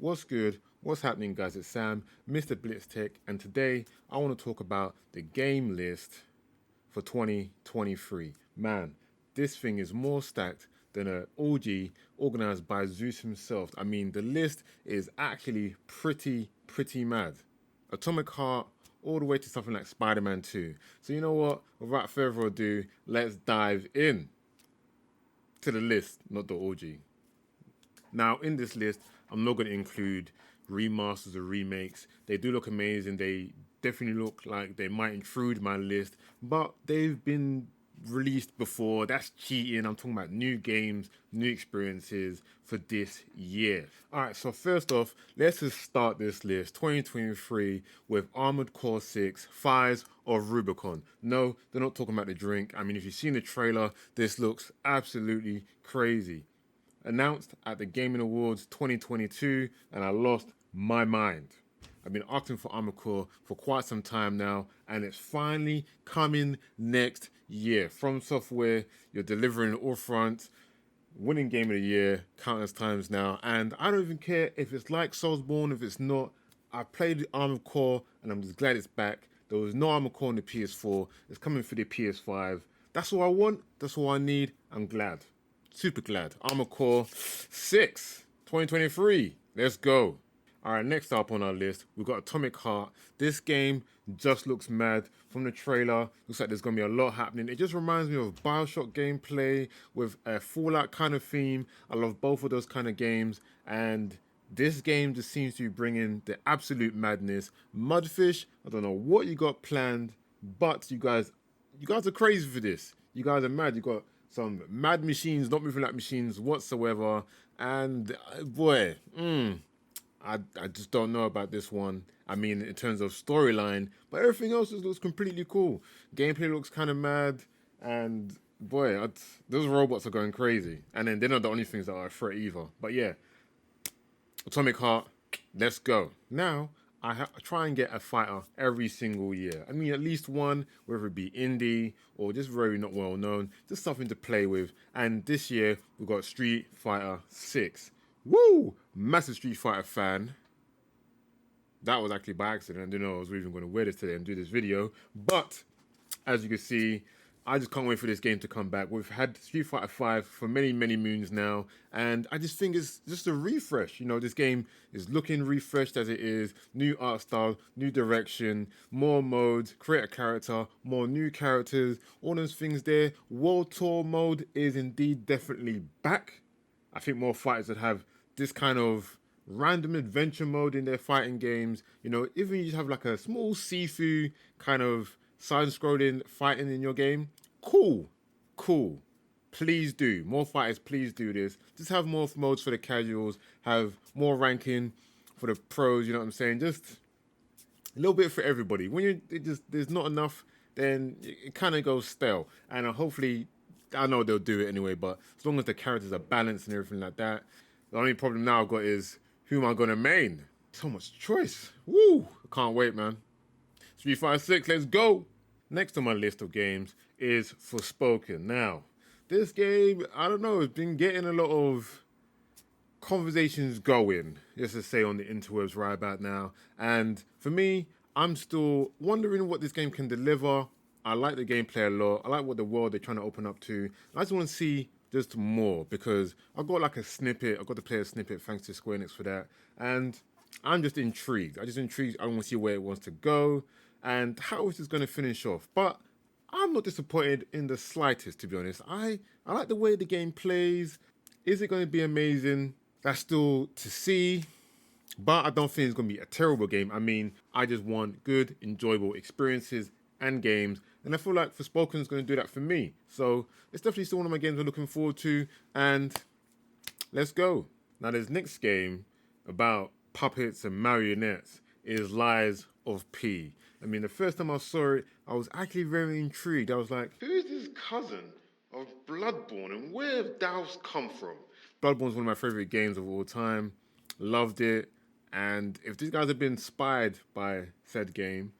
What's good? What's happening, guys? It's Sam, MrBlitztek, and today I want to talk about the game list for 2023. Man, this thing is more stacked than an orgy organized by Zeus himself. I mean, the list is actually pretty mad. Atomic Heart all the way to something like Spider-Man 2. So you know what? Without further ado, let's dive in to the list, not the orgy. Now, in this list, I'm not going to include remasters or remakes. They do look amazing. They definitely look like they might intrude my list, but they've been released before. That's cheating. I'm talking about new games, new experiences for this year. All right, so first off, let's just start this list 2023 with Armored Core 6, Fires of Rubicon. No, they're not talking about the drink. I mean, if you've seen the trailer, this looks absolutely crazy. Announced at the Gaming Awards 2022, and I lost my mind. I've been asking for Armored Core for quite some time now, and it's finally coming next year. From Software, you're delivering all fronts, winning Game of the Year countless times now, and I don't even care if it's like Soulsborne, if it's not. I played Armored Core, and I'm just glad it's back. There was no Armored Core on the PS4. It's coming for the PS5. That's all I want. That's all I need. I'm glad. Super glad. Armored Core 6, 2023. Let's go. All right, next up on our list, we've got Atomic Heart. This game just looks mad from the trailer. Looks like there's going to be a lot happening. It just reminds me of Bioshock gameplay with a Fallout kind of theme. I love both of those kind of games. And this game just seems to be bringing the absolute madness. Mudfish, I don't know what you got planned, but you guys are crazy for this. You guys are mad. You got some mad machines, not moving like machines whatsoever. And boy, I just don't know about this one. I mean, in terms of storyline, but everything else just looks completely cool. Gameplay looks kind of mad, and boy, those robots are going crazy. And then they're not the only things that are a threat either. But yeah, Atomic Heart, let's go. Now, I try and get a fighter every single year. I mean, at least one, whether it be indie or just very not well known, just something to play with. And this year, we've got Street Fighter 6. Woo! Massive Street Fighter fan. That was actually by accident. I didn't know I was even going to wear this today and do this video. But, as you can see, I just can't wait for this game to come back. We've had Street Fighter V for many moons now, and I just think it's just a refresh. You know, this game is looking refreshed as it is. New art style, new direction, more modes, create a character, more new characters, all those things there. World Tour mode is indeed definitely back. I think more fighters would have this kind of random adventure mode in their fighting games. You know, even you have like a small Sifu kind of side-scrolling fighting in your game. Cool. Please do. More fighters, please do this. Just have more modes for the casuals. Have more ranking for the pros, you know what I'm saying? Just a little bit for everybody. When there's not enough, then it kind of goes stale. And hopefully, I know they'll do it anyway, but as long as the characters are balanced and everything like that. The only problem now I've got is, who am I going to main? So much choice. Woo! I can't wait, man. 356, let's go! Next on my list of games is Forspoken. Now, this game, I don't know, it's been getting a lot of conversations going, just to say, on the interwebs right about now. And for me, I'm still wondering what this game can deliver. I like the gameplay a lot. I like what the world they're trying to open up to. I just want to see just more, because I got like a snippet. I got to play a snippet thanks to Square Enix for that, and I'm just intrigued. I want to see where it wants to go and how is this going to finish off. But I'm not disappointed in the slightest, to be honest. I like the way the game plays. Is it going to be amazing? That's still to see. But I don't think it's going to be a terrible game. I mean, I just want good, enjoyable experiences and games. And I feel like Forspoken is going to do that for me. So it's definitely still one of my games I'm looking forward to. And let's go. Now, this next game about puppets and marionettes is Lies of P. I mean, the first time I saw it, I was actually very intrigued. I was like, who is this cousin of Bloodborne and where have Dows come from? Bloodborne is one of my favorite games of all time. Loved it. And if these guys have been inspired by said game,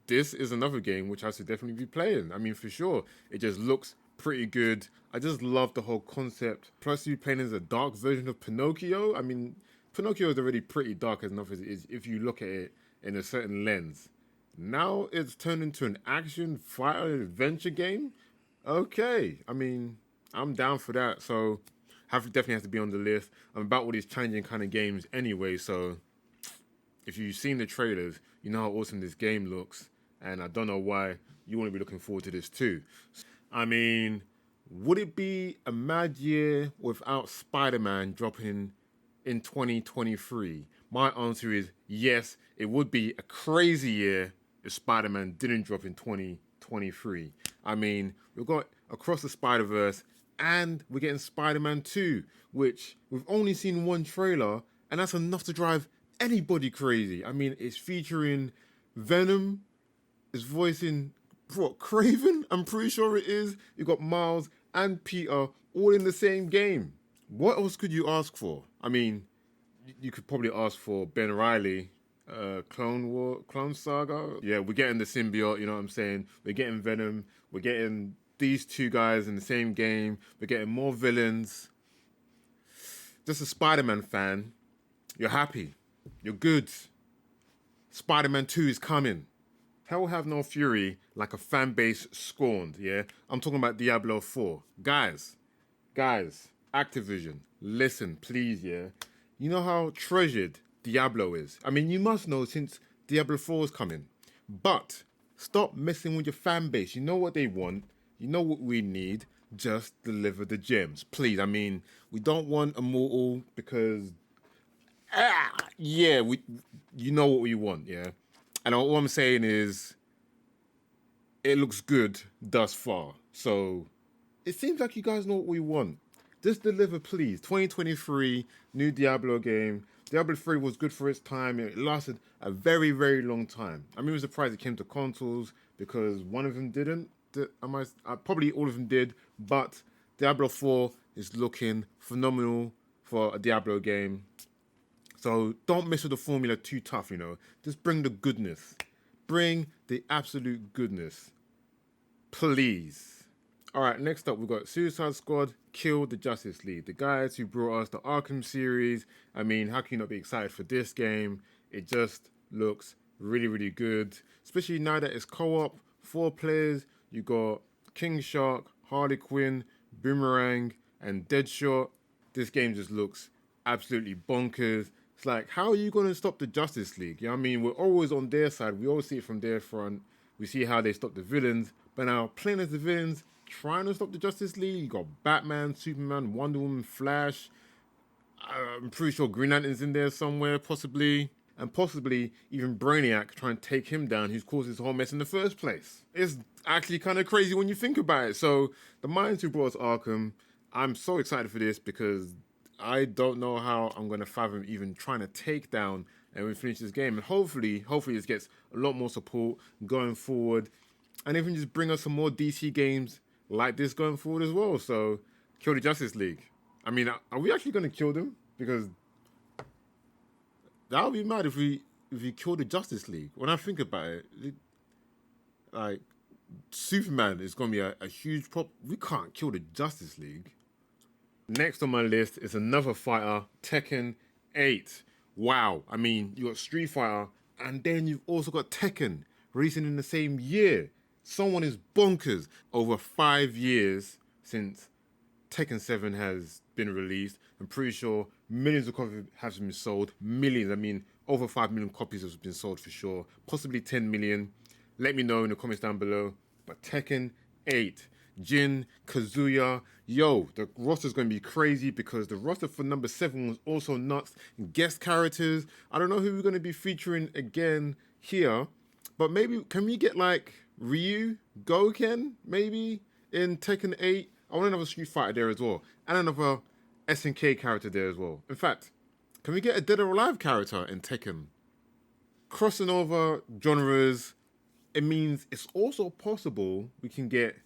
this is another game which I should definitely be playing. I mean, for sure. It just looks pretty good. I just love the whole concept. Plus, you playing as a dark version of Pinocchio. I mean, Pinocchio is already pretty dark enough as it is if you look at it in a certain lens. Now it's turned into an action fighter adventure game. Okay, I mean, I'm down for that. So, definitely has to be on the list. I'm about all these challenging kind of games anyway. So, if you've seen the trailers, you know how awesome this game looks, and I don't know why you want to be looking forward to this too. I mean, would it be a mad year without Spider-Man dropping in 2023? My answer is yes, it would be a crazy year if Spider-Man didn't drop in 2023. I mean, we've got Across the Spider-Verse and we're getting Spider-Man 2, which we've only seen one trailer, and that's enough to drive anybody crazy. I mean, it's featuring Venom, it's voicing what, Craven? I'm pretty sure it is. You've got Miles and Peter all in the same game. What else could you ask for? I mean, you could probably ask for Ben Reilly, Clone Saga. Yeah, we're getting the symbiote, you know what I'm saying? We're getting Venom. We're getting these two guys in the same game. We're getting more villains. Just a Spider-Man fan, you're happy. You're good. Spider-Man 2 is coming. Hell have no fury like a fan base scorned, yeah? I'm talking about Diablo 4. Guys, Activision, listen, please, yeah? You know how treasured Diablo is. I mean, you must know since Diablo 4 is coming. But stop messing with your fan base. You know what they want. You know what we need. Just deliver the gems. Please, I mean, we don't want Immortal because... yeah, you know what we want, yeah? And all I'm saying is, it looks good thus far. So, it seems like you guys know what we want. Just deliver, please. 2023, new Diablo game. Diablo 3 was good for its time. It lasted a very, very long time. I mean, I was surprised it came to consoles because one of them didn't. Probably all of them did. But Diablo 4 is looking phenomenal for a Diablo game. So don't mess with the formula too tough, you know. Just bring the goodness. Bring the absolute goodness. Please. All right, next up, we've got Suicide Squad, Kill the Justice League. The guys who brought us the Arkham series. I mean, how can you not be excited for this game? It just looks really, really good. Especially now that it's co-op, 4 players. You got King Shark, Harley Quinn, Boomerang, and Deadshot. This game just looks absolutely bonkers. It's like, how are you going to stop the Justice League? You know what I mean? We're always on their side. We always see it from their front. We see how they stop the villains. But now, playing as the villains, trying to stop the Justice League, you got Batman, Superman, Wonder Woman, Flash. I'm pretty sure Green Lantern's in there somewhere, possibly. And possibly even Brainiac trying to take him down, who's caused this whole mess in the first place. It's actually kind of crazy when you think about it. So, the minds who brought us Arkham, I'm so excited for this because I don't know how I'm going to fathom even trying to take down and we finish this game. And hopefully this gets a lot more support going forward. And even just bring us some more DC games like this going forward as well. So, kill the Justice League. I mean, are we actually going to kill them? Because that would be mad if we kill the Justice League. When I think about it, like, Superman is going to be a huge problem. We can't kill the Justice League. Next on my list is another fighter, Tekken 8. Wow. I mean, you got Street Fighter, and then you've also got Tekken, releasing in the same year. Someone is bonkers. Over 5 years since Tekken 7 has been released, I'm pretty sure millions of copies have been sold. Millions. I mean, over 5 million copies have been sold for sure. Possibly 10 million. Let me know in the comments down below. But Tekken 8. Jin, Kazuya, yo, the roster's going to be crazy because the roster for number 7 was also nuts. Guest characters, I don't know who we're going to be featuring again here, but maybe, can we get like Ryu, Goken, maybe, in Tekken 8? I want another Street Fighter there as well, and another SNK character there as well. In fact, can we get a Dead or Alive character in Tekken? Crossing over genres, it means it's also possible we can get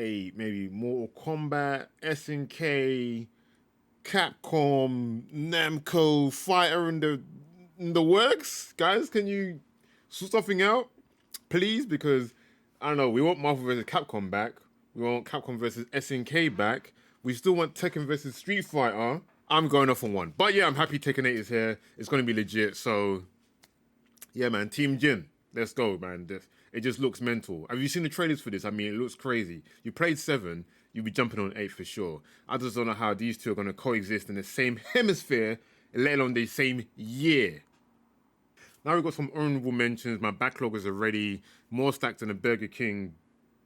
a maybe Mortal Kombat, SNK, Capcom, Namco fighter in the works. Guys, can you sort something out, please? Because I don't know, we want Marvel vs. Capcom back. We want Capcom vs. SNK back. We still want Tekken vs. Street Fighter. I'm going off on one. But yeah, I'm happy Tekken 8 is here. It's going to be legit. So yeah, man. Team Jin. Let's go, man. It just looks mental. Have you seen the trailers for this? I mean, it looks crazy. You played 7, you'll be jumping on 8 for sure. I just don't know how these two are going to coexist in the same hemisphere, let alone the same year. Now we've got some honorable mentions. My backlog is already more stacked than a Burger King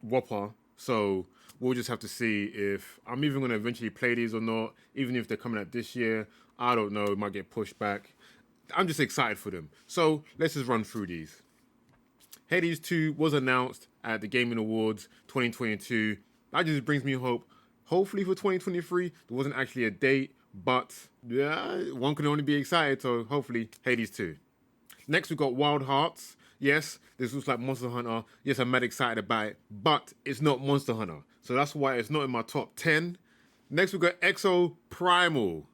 Whopper. So we'll just have to see if I'm even going to eventually play these or not. Even if they're coming out this year, I don't know. It might get pushed back. I'm just excited for them. So let's just run through these. Hades 2 was announced at the Gaming Awards 2022. That just brings me hope. Hopefully for 2023, there wasn't actually a date, but yeah, one can only be excited. So hopefully Hades 2. Next, we've got Wild Hearts. Yes, this looks like Monster Hunter. Yes, I'm mad excited about it, but it's not Monster Hunter. So that's why it's not in my top 10. Next, we've got Exo Primal.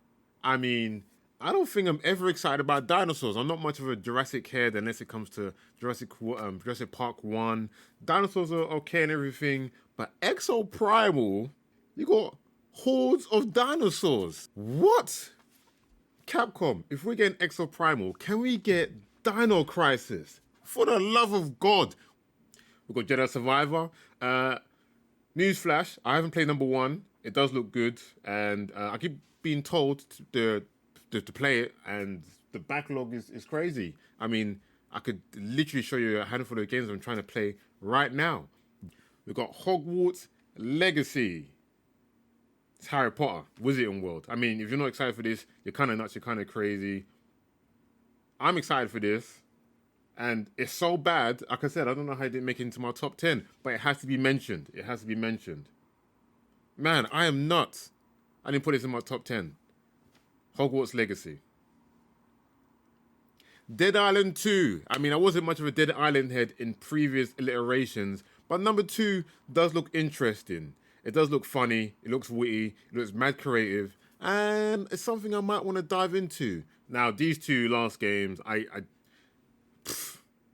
I mean, I don't think I'm ever excited about dinosaurs. I'm not much of a Jurassic head unless it comes to Jurassic Park 1. Dinosaurs are okay and everything, but Exo Primal, you got hordes of dinosaurs. What? Capcom, if we're getting Exo Primal, can we get Dino Crisis? For the love of God. We've got Jedi Survivor. Newsflash, I haven't played number 1. It does look good, and I keep being told to play it, and the backlog is crazy. I mean, I could literally show you a handful of games I'm trying to play right now. We've got Hogwarts Legacy. It's Harry Potter, Wizarding World. I mean, if you're not excited for this, you're kind of nuts, you're kind of crazy. I'm excited for this. And it's so bad, like I said, I don't know how it didn't make it into my top 10, but it has to be mentioned. It has to be mentioned. Man, I am nuts. I didn't put this in my top 10. Hogwarts Legacy. Dead Island 2. I mean, I wasn't much of a Dead Island head in previous iterations, but number 2 does look interesting. It does look funny, it looks witty, it looks mad creative, and it's something I might want to dive into. Now, these two last games,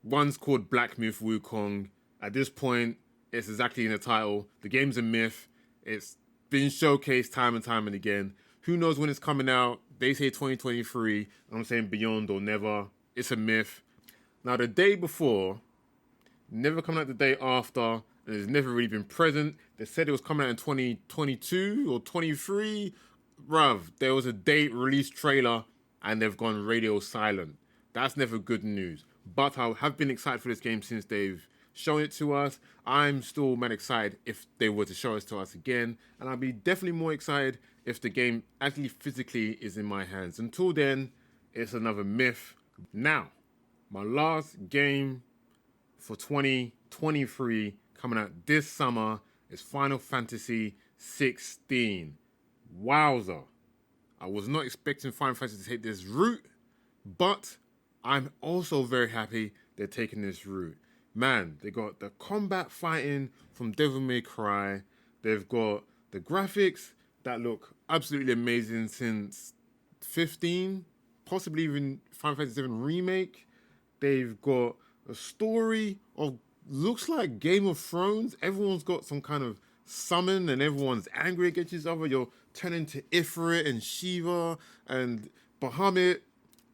one's called Black Myth Wukong. At this point, it's exactly in the title. The game's a myth. It's been showcased time and time and again. Who knows when it's coming out? They say 2023. I'm saying beyond or never. It's a myth. Now, the day before, never coming out the day after, and it's never really been present. They said it was coming out in 2022 or 23. Bruv, there was a date release trailer, and they've gone radio silent. That's never good news. But I have been excited for this game since they've shown it to us. I'm still mad excited if they were to show it to us again. And I'll be definitely more excited if the game actually physically is in my hands. Until then, it's another myth. Now, my last game for 2023 coming out this summer is Final Fantasy 16. Wowza. I was not expecting Final Fantasy to take this route, but I'm also very happy they're taking this route. Man, they got the combat fighting from Devil May Cry. They've got the graphics that look absolutely amazing since 15, possibly even Final Fantasy 7 Remake. They've got a story of looks like Game of Thrones. Everyone's got some kind of summon and everyone's angry against each other. You're turning to Ifrit and Shiva and Bahamut.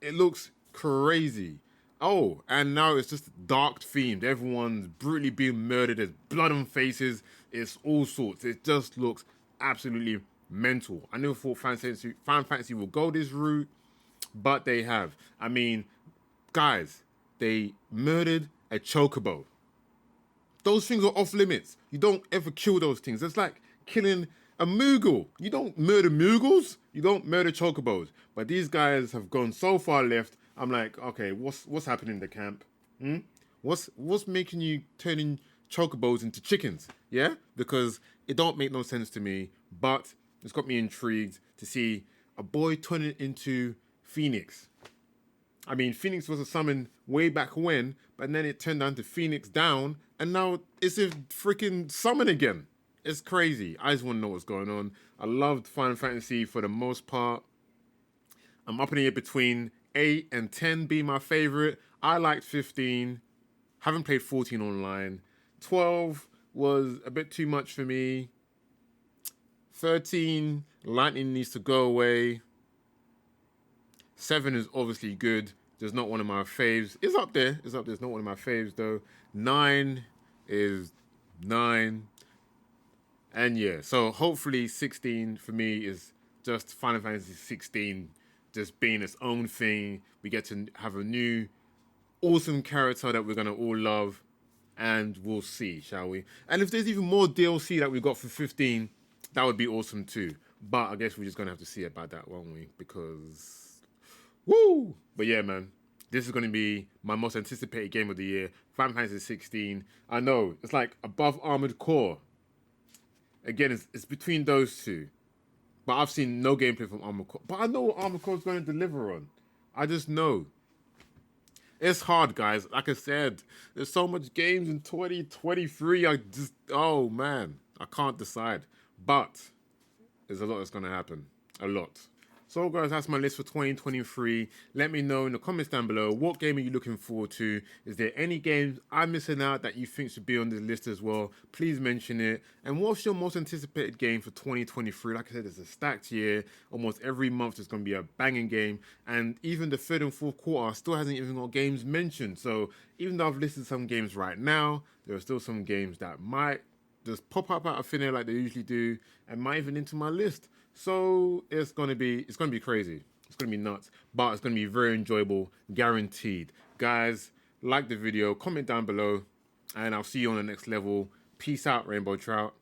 It looks crazy. Oh, and now it's just dark themed. Everyone's brutally being murdered. There's blood on faces. It's all sorts. It just looks absolutely mental. I never thought Final Fantasy will go this route, but they have. I mean, guys, they murdered a chocobo. Those things are off limits. You don't ever kill those things. It's like killing a Moogle. You don't murder Moogles. You don't murder chocobos. But these guys have gone so far left. I'm like, okay, what's happening in the camp? What's making you turning chocobos into chickens? Yeah, because it don't make no sense to me. But it's got me intrigued to see a boy turn it into Phoenix. I mean, Phoenix was a summon way back when, but then it turned down to Phoenix down, and now it's a freaking summon again. It's crazy. I just want to know what's going on. I loved Final Fantasy for the most part. I'm up in the air between 8 and 10 being my favorite. I liked 15. Haven't played 14 online. 12 was a bit too much for me. 13, lightning needs to go away. 7 is obviously good. Just not one of my faves. It's up there. It's up there. It's not one of my faves though. 9 is 9. And yeah, so hopefully 16 for me is just Final Fantasy 16 just being its own thing. We get to have a new awesome character that we're gonna all love, and we'll see, shall we? And if there's even more DLC that we got for 15, that would be awesome too. But I guess we're just gonna have to see about that, won't we? Because woo! But yeah, man, this is gonna be my most anticipated game of the year, Final Fantasy 16. I know it's like above Armored Core. Again, it's between those two. But I've seen no gameplay from Armored Core. But I know what Armored Core is going to deliver on. I just know. It's hard, guys. Like I said, there's so much games in 2023. Oh man, I can't decide. But there's a lot that's going to happen. A lot. So guys, that's my list for 2023. Let me know in the comments down below, what game are you looking forward to? Is there any games I'm missing out that you think should be on this list as well? Please mention it. And what's your most anticipated game for 2023? Like I said, it's a stacked year. Almost every month there's going to be a banging game. And even the third and fourth quarter still hasn't even got games mentioned. So even though I've listed some games right now, there are still some games that might just pop up out of thin air like they usually do and might even into my list. So it's gonna be crazy. It's gonna be nuts, but it's gonna be very enjoyable, guaranteed. Guys, like the video, comment down below, and I'll see you on the next level. Peace out, Rainbow Trout.